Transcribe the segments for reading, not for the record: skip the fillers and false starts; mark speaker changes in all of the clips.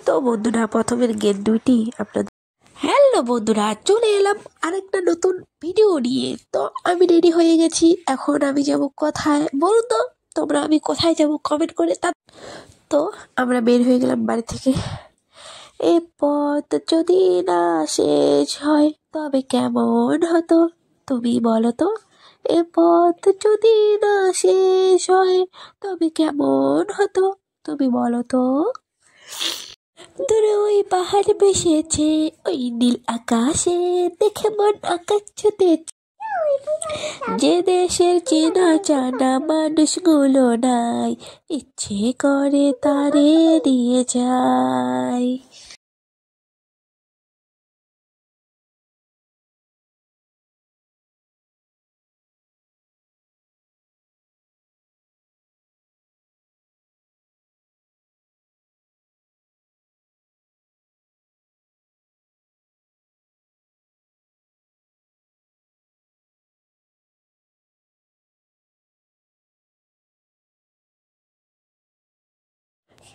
Speaker 1: তো বন্ধুরা প্রথমের গেট দুইটি আপনাদের হ্যালো বন্ধুরা, চলে এলাম আরেকটা নতুন ভিডিও নিয়ে। তো আমি রেডি হয়ে গেছি, এখন আমি যাব কোথায় বলুন তো তোমরা, আমি কোথায় যাব কমেন্ট করে তো আমরা বের হয়ে গেলাম বাড়ি থেকে। এ পথ যদি না শেষ হয় তবে কেমন হতো তুমি বলো তো, এ পথ যদি না শেষ হয় তবে কেমন হতো তুমি বলো তো। দূরে ওই পাহাড় ভেসেছে ওই নীল আকাশে, দেখে মন আকাশ ছুতে, যে দেশের চেনা জানা মানুষগুলো নাই, ইচ্ছে করে তারে দিয়ে যায়।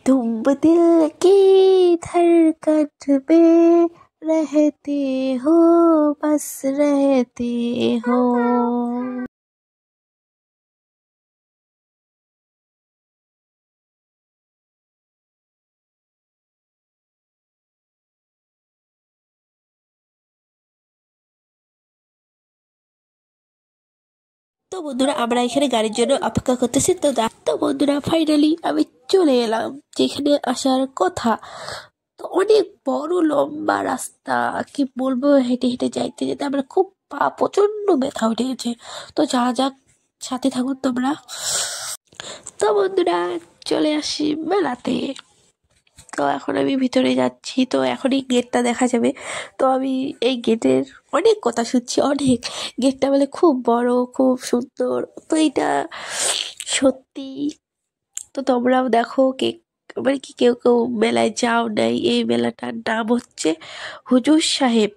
Speaker 1: तुम दिल की धड़कन में रहते हो, बस रहते हो। তো বন্ধুরা আমরা এখানে গাড়ির জন্য অপেক্ষা করতেছি। তো বন্ধুরা ফাইনালি আমি চলে এলাম যেখানে আসার কথা। তো অনেক বড় লম্বা রাস্তা, কি বলবো, হেঁটে হেঁটে যাইতে যেতে আমরা খুব পা প্রচন্ড ব্যথা উঠে গেছে। তো যা যাক, সাথে থাকুন তোমরা। তো বন্ধুরা চলে আসি মেলাতে। তো এখন আমি ভিতরে যাচ্ছি, তো এখনই গেটটা দেখা যাবে। তো আমি এই গেটের অনেক কথা শুনছি, অনেক, গেটটা বলে খুব বড় খুব সুন্দর। তো এটা সত্যি। তো তোমরাও দেখো, কে মানে কি কেউ কেউ মেলায় যাও নাই, এই মেলাটার নাম হচ্ছে হুজুর সাহেব।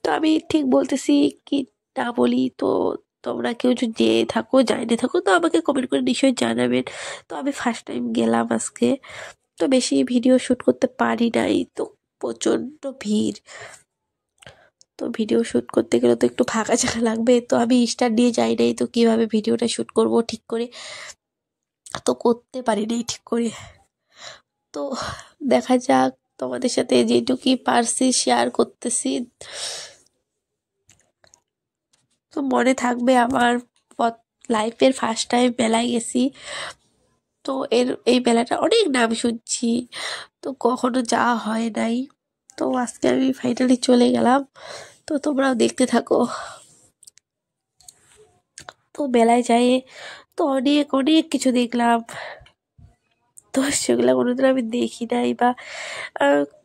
Speaker 1: তো আমি ঠিক বলতেছি কি না বলি, তো তোমরা কেউ যদি যেয়ে থাকো যাইতে থাকো তো আমাকে কমেন্ট করে নিশ্চয়ই জানাবেন। তো আমি ফার্স্ট টাইম গেলাম আজকে, তো বেশি ভিডিও শ্যুট করতে পারি নাই, তো প্রচণ্ড ভিড়। তো ভিডিও শ্যুট করতে গেলে তো একটু ফাঁকা জায়গা লাগবে, তো আমি স্টার নিয়ে যাই নাই, তো কিভাবে ভিডিওটা শ্যুট করব ঠিক করে, তো করতে পারি নাই ঠিক করে। তো দেখা যাক, তোমাদের সাথে যেটুকুই পারছি শেয়ার করতেছি। তো মনে থাকবে আমার লাইফের ফার্স্ট টাইম মেলায় গেছি। তো এই মেলাটা অনেক নাম শুনছি, তো কখনো যাওয়া হয় নাই। তো আজকে আমি ফাইনালি চলে গেলাম, তো তোমরাও দেখতে থাকো। তো মেলায় যাই, তো অনেক অনেক কিছু দেখলাম। তো সেগুলো কোনোদিন আমি দেখি নাই, বা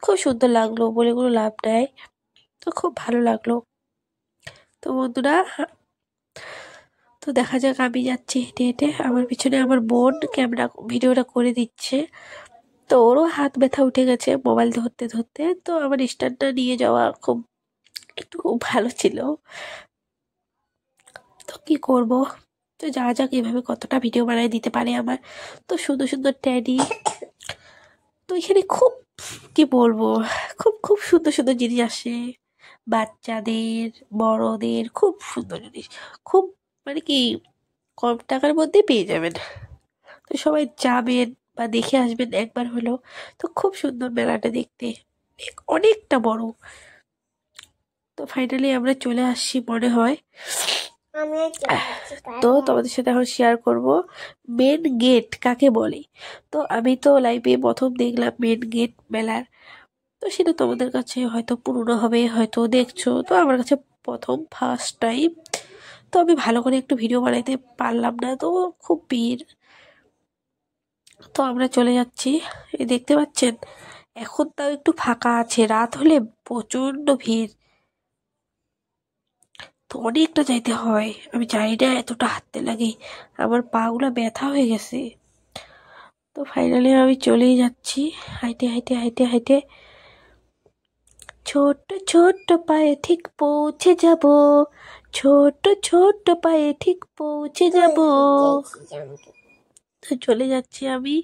Speaker 1: খুব সুন্দর লাগলো বলে কোনো লাভ নাই। তো খুব ভালো লাগলো। তো বন্ধুরা, তো দেখা যাক, আমি যাচ্ছি হেঁটে হেঁটে, আমার পিছনে আমার বোন ক্যামেরা ভিডিওটা করে দিচ্ছে। তো ওরও হাত ব্যথা উঠে গেছে মোবাইল ধরতে ধরতে। তো আমার স্ট্যান্ডটা নিয়ে যাওয়া খুব একটু ভালো ছিল। তো কি করব, তো যা যাক, এভাবে কতটা ভিডিও বানাই দিতে পারে আমার। তো সুন্দর সুন্দর ট্যাডি, তো এখানে খুব, কি বলবো, খুব খুব সুন্দর সুন্দর জিনিস আসে, বাচ্চাদের বড়দের, খুব সুন্দর জিনিস, খুব মানে কি কম টাকার মধ্যে পেয়ে যাবেন। তো সবাই যাবেন বা দেখে আসবেন একবার হলো। তো খুব সুন্দর মেলাটা দেখতে, অনেকটা বড়। তো ফাইনালি আমরা চলে আসছি মনে হয়। তো তোমাদের সাথে এখন শেয়ার করব মেন গেট কাকে বলে। তো আমি তো লাইভে প্রথম দেখলাম মেন গেট মেলার। তো সেটা তোমাদের কাছে হয়তো পুরনো হবে, হয়তো দেখছো, তো আমার কাছে প্রথম ফার্স্ট টাইম। তো আমি ভালো করে একটু ভিডিও বানাইতে পারলাম না, তো খুব ভিড়। তো আমরা চলে যাচ্ছি, এই দেখতে পাচ্ছেন এখন তাও একটু ফাঁকা আছে, রাত হলে প্রচন্ড ভিড়। তো অনেকটা যাইতে হয়, আমি জানি না এতটা হাঁটতে লাগে, আমার পা গুলা ব্যথা হয়ে গেছে। তো ফাইনালি আমি চলেই যাচ্ছি, হাইটে হাইটে হাইটে হাইটে, ছোট্ট ছোট্ট পায়ে ঠিক পৌঁছে যাব, ছোট্ট ছোট্ট পায়ে ঠিক পৌঁছে যাব। তো চলে যাচ্ছি আমি।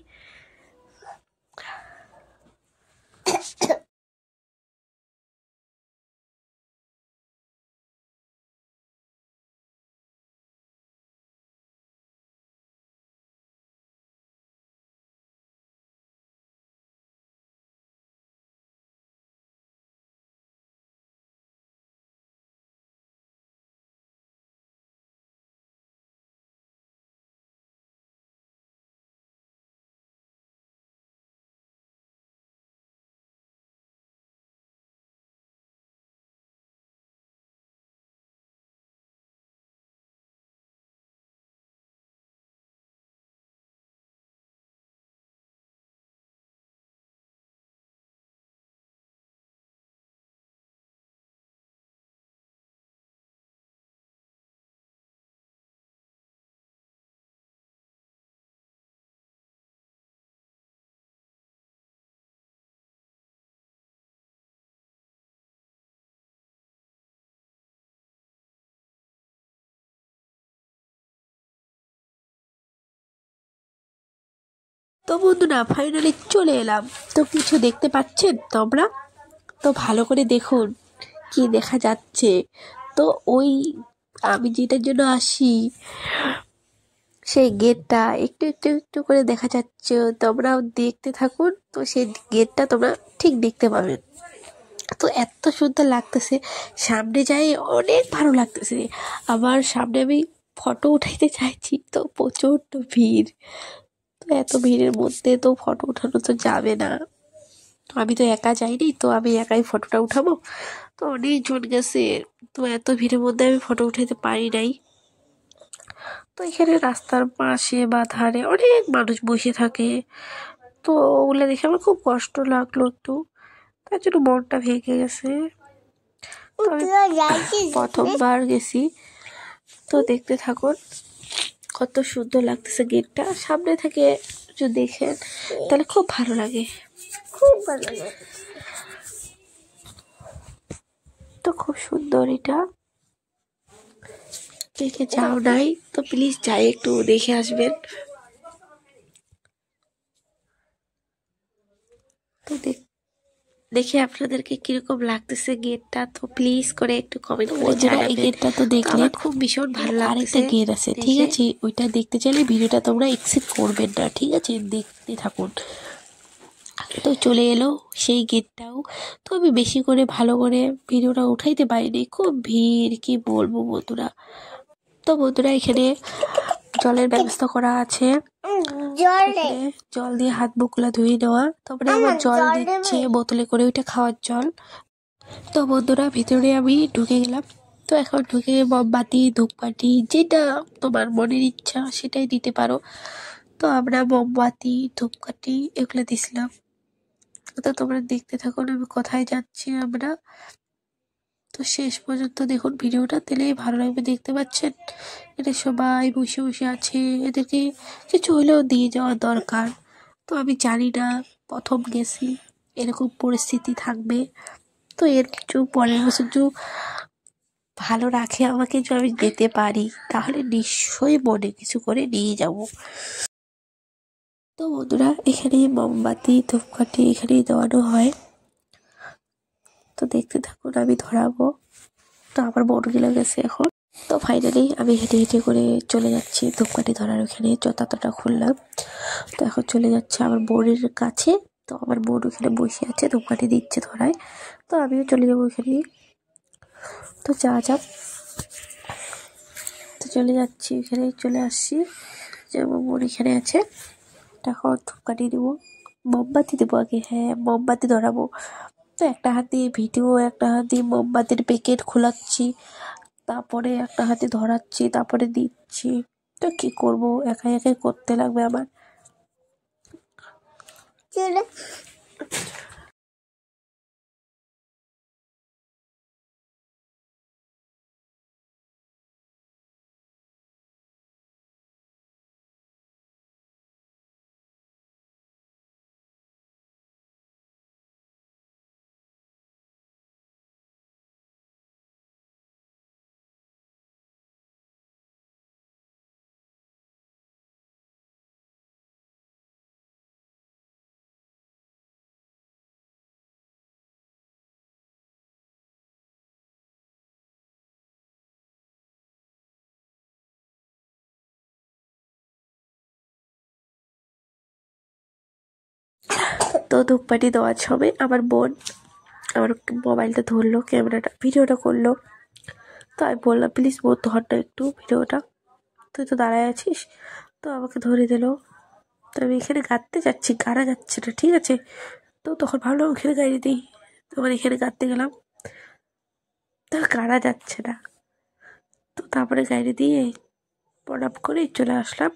Speaker 1: তো বন্ধুরা ফাইনালি চলে এলাম। তো কিছু দেখতে পাচ্ছেন তোমরা? তো ভালো করে দেখুন কি দেখা যাচ্ছে। তো ওই আমি যেটার জন্য আসি সেই গেটটা একটু একটু একটু করে দেখা যাচ্ছে, তোমরাও দেখতে থাকুন। তো সেই গেটটা তোমরা ঠিক দেখতে পাবেন। তো এত সুন্দর লাগতেছে, সামনে যাই অনেক ভালো লাগতেছে। আবার সামনে আমি ফটো উঠাইতে চাইছি, তো প্রচণ্ড ভিড়। তো এত ভিড়ের মধ্যে তো ফটো উঠানো তো যাবে না। তো আমি তো একা যাইনি, তো আমি একাই ফটোটা উঠাবো। তো অনেকজন গেছে, তো এত ভিড়ের মধ্যে আমি ফটো উঠাইতে পারি নাই। তো এখানে রাস্তার পাশে বা ধারে অনেক মানুষ বসে থাকে। তো ওগুলো দেখে আমার খুব কষ্ট লাগলো একটু, তার জন্য মনটা ভেঙে গেছে। তো আমি প্রথমবার গেছি। তো দেখতে থাকুন কত সুন্দর লাগতেছে গেটটা। সামনে থেকে যদি দেখেন তাহলে খুব ভালো লাগে, খুব ভালো লাগে। তো খুব সুন্দর এটা। দেখে যাও নাই তো প্লিজ যাই একটু দেখে আসবেন। তো দেখে আপনাদেরকে কিরকম লাগতেছে গেটটা, তো প্লিজ করে একটু কমেন্ট করে জানাবেন। এই গেটটা তো দেখলে খুব ভীষণ ভালো লাগতেছে। আরেকটা গেট আছে, ঠিক আছে, ওইটা দেখতে চাইলে ভিডিওটা তোমরা এক্সিট করবেন না, ঠিক আছে, দেখতে থাকুন। তো চলে এলো সেই গেটটাও। তো আমি বেশি করে ভালো করে ভিডিওটা উঠাইতে পারিনি, খুব ভিড়, কি বলবো বন্ধুরা। তো বন্ধুরা এখানে জলের ব্যবস্থা করা আছে, জল দিয়ে হাত মুখগুলা ধুয়ে নেওয়া। তারপরে আবার জল দিচ্ছে বোতলে করে, ওইটা খাওয়ার জল। তো বন্ধুরা ভিতরে আমি ঢুকে গেলাম। তো এখন ঢুকে মোমবাতি ধূপকাঠি যেটা তোমার মনের ইচ্ছা সেটাই দিতে পারো। তো আমরা মোমবাতি ধূপকাঠি এগুলো দিছিলাম। তো তোমরা দেখতে থাকো আমি কোথায় যাচ্ছি আমরা। তো শেষ পর্যন্ত দেখুন ভিডিওটা, তাহলেই ভালো লাগবে। দেখতে পাচ্ছেন এটা সবাই বসে বসে আছে, এদেরকে কিছু হলেও দিয়ে যাওয়া দরকার। তো আমি জানি না, প্রথম গেছি এরকম পরিস্থিতি থাকবে। তো এর কিছু পরের বছর যে ভালো রাখে আমাকে, যে আমি যেতে পারি তাহলে নিশ্চয়ই মনে কিছু করে নিয়ে যাব। তো বন্ধুরা এখানে মোমবাতি ধূপকাঠি এখানেই দেওয়ানো হয়। তো দেখতে থাকুন আমি ধরাবো। তো আমার বোন গেলে গেছে এখন। তো ফাইনালি আমি হেঁটে হেঁটে করে চলে যাচ্ছি ধূপকাঠি ধরার ওখানে, জুতাটা খুললাম। তো এখন চলে যাচ্ছে আমার বোনের কাছে। তো আমার বোন ওখানে বসে আছে, ধূপকাঠি দিচ্ছে ধরায়। তো আমিও চলে যাবো ওখানে। তো যা যাক, তো চলে যাচ্ছি এখানে, চলে আসছি যে আমার বোন এখানে আছে। এখন ধূপকাঠি দেবো, মোমবাতি দেবো আগে, হ্যাঁ মোমবাতি ধরাবো। তো একটা হাত দিয়ে ভিডিও, একটা হাত দিয়ে মোমবাতির প্যাকেট খোলাচ্ছি, তারপরে একটা হাতে ধরাচ্ছি, তারপরে দিচ্ছি। তো কি করব, একাই একাই করতে লাগবে আমার। তো ধূপকাঠি দেওয়ার সময় আমার বোন আমার মোবাইলটা ধরলো, ক্যামেরাটা ভিডিওটা করলো। তো আমি বললাম প্লিজ বোন ধর না একটু ভিডিওটা, তুই তো দাঁড়ায় আছিস। তো আমাকে ধরে দিল। তো আমি এখানে গাঁততে যাচ্ছি, গাড়া যাচ্ছে না, ঠিক আছে। তো তখন ভাবলাম ওখানে গাড়ি দিই, তখন এখানে গাঁততে গেলাম, তো গাড়া যাচ্ছে না। তো তারপরে গাড়ি দিয়ে প্রণাম করে চলে আসলাম।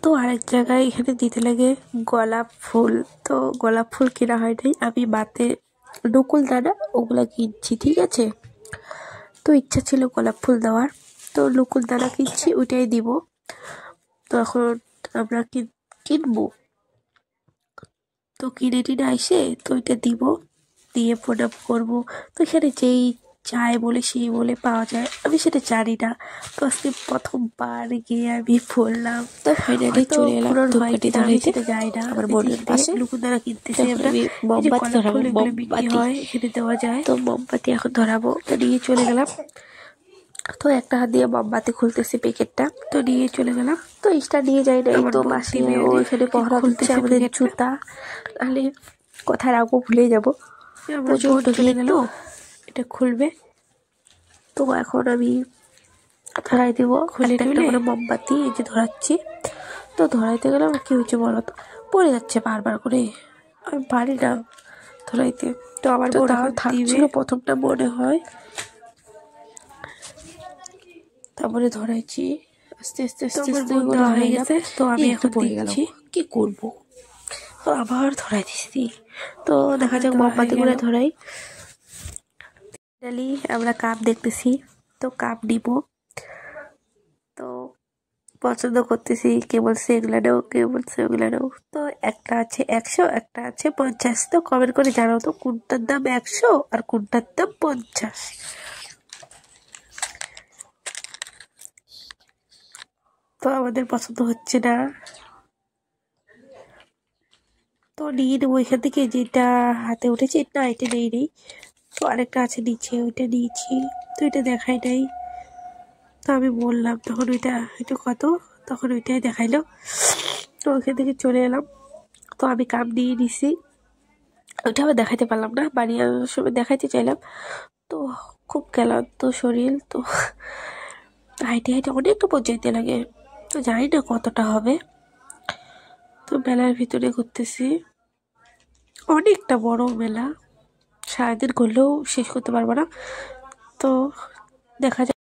Speaker 1: তো আরেক জায়গায় এখানে দিতে লাগে গোলাপ ফুল। তো গোলাপ ফুল কেনা হয় নাই, আমি বাতে নকুল দানা ওগুলা কিনছি, ঠিক আছে। তো ইচ্ছা ছিল গোলাপ ফুল দেওয়ার, তো নকুল দানা কিনছি, ওইটাই দিব। তো এখন আমরা কিনবো, তো কিনে টিনে আইসে তো ওইটা দিব, দিয়ে প্রণাম করবো। তো এখানে যেই চায় বলে সেই বলে পাওয়া যায়, আমি সেটা জানি না। তো আজকে প্রথমবার গিয়ে আমি পড়লাম, তো ফাইনালি চলে এলাম ধূপকাঠি ধরাইতে।
Speaker 2: সেটা যায় না
Speaker 1: আমার বোনের পাশে
Speaker 2: লুকুদারা কিনতেছি আমরা
Speaker 1: মোমবাতি ধরাবো,
Speaker 2: বিক্রি হয় এখানে দেওয়া যায়।
Speaker 1: তো মোমবাতি এখন ধরাবো, তো নিয়ে চলে গেলাম। তো একটা হাত দিয়ে মোমবাতি খুলতেছি প্যাকেটটা, তো নিয়ে চলে গেলাম। তো ইস্টা নিয়ে যাই নাই, তো মাসি ওইখানে পহরা দিচ্ছে আমাদের জুতা, তাহলে কথা রাখবো, ভুলে যাবো। প্রচুর চলে গেল, এটা খুলবে। তো এখন আমি ধরাই দিব একটা করে মোমবাতি, এই যে ধরাচ্ছি। তো ধরাইতে গেলাম, কি হয়েছে বলো তো, পড়ে যাচ্ছে বারবার করে, আমি পারি না ধরাইতে। তো আমার তাও থাকছিল প্রথমটা মনে হয়, তারপরে ধরাইছি আস্তে আস্তে আস্তে আস্তে হয়ে গেছে। তো আমি এখন দেখছি কি করব, তো আবার ধরাই দিচ্ছি। তো দেখা যাক মোমবাতি করে ধরাই। ফাইনালি আমরা কাপ দেখতেছি, তো কাপ নিব। তো পছন্দ করতেছি, কে বলছে এগুলা নাও, কে বলছে ওগুলা নাও। তো একটা আছে 100, একটা আছে 50। তো কমেন্ট করে জানাও তো কোনটার দাম 100 আর কোনটার দাম 50। তো আমাদের পছন্দ হচ্ছে না, তো নিয়ে নেবো এখান থেকে, যেটা হাতে উঠেছে না এটা নেই নেই। তো আরেকটা আছে নিচে, ওইটা নিয়েছি, তো এটা দেখাই নাই। তো আমি বললাম তখন ওইটা কত, তখন ওইটাই দেখাইলো। তো ওইখান থেকে চলে এলাম। তো আমি কাপ নিয়ে নিছি, ওইটা আবার দেখাইতে পারলাম না, বাড়ি আসার সময় দেখাইতে চাইলাম। তো খুব ক্লান্ত শরীর, তো হাইটে হাইটে অনেকটা পর্যাইতে লাগে, তো জানি না কতটা হবে। তো মেলার ভিতরে ঘুরতেছি, অনেকটা বড় মেলা, সারাদিন করলেও শেষ করতে পারবো না। তো দেখা যায়।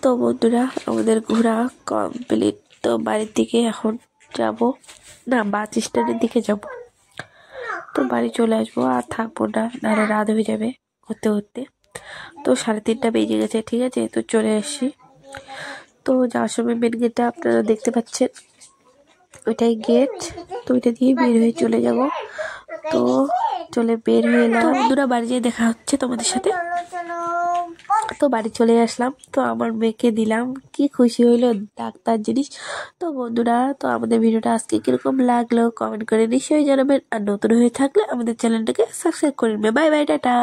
Speaker 1: তো বন্ধুরা, আমাদের ঘোরা কমপ্লিট। তো বাড়ির দিকে এখন যাব না, বাস স্ট্যান্ডের দিকে যাব। তো বাড়ি চলে আসবো, আর থাকবো না, নাহলে রাত হয়ে যাবে ঘুরতে ঘুরতে। তো 3:30 বেজে গেছে, ঠিক আছে। তো চলে আসি। তো যাওয়ার সময় মেন গেটটা আপনারা দেখতে পাচ্ছেন, ওইটাই গেট। তো ওইটা দিয়ে বের হয়ে চলে যাব। তো চলে বের হয়ে এলাম। বন্ধুরা, বাড়ি যেয়ে দেখা হচ্ছে তোমাদের সাথে। তো বাড়ি চলে আসলাম, তো আমার মেয়েকে দিলাম, কি খুশি হইলো, ডাক্তার জিনিস। তো বন্ধুরা, তো আমাদের ভিডিওটা আজকে কিরকম লাগলো কমেন্ট করে নিশ্চয়ই জানাবেন, আর নতুন হয়ে থাকলে আমাদের চ্যানেলটাকে সাবস্ক্রাইব করে নেবে। Bye bye, tata.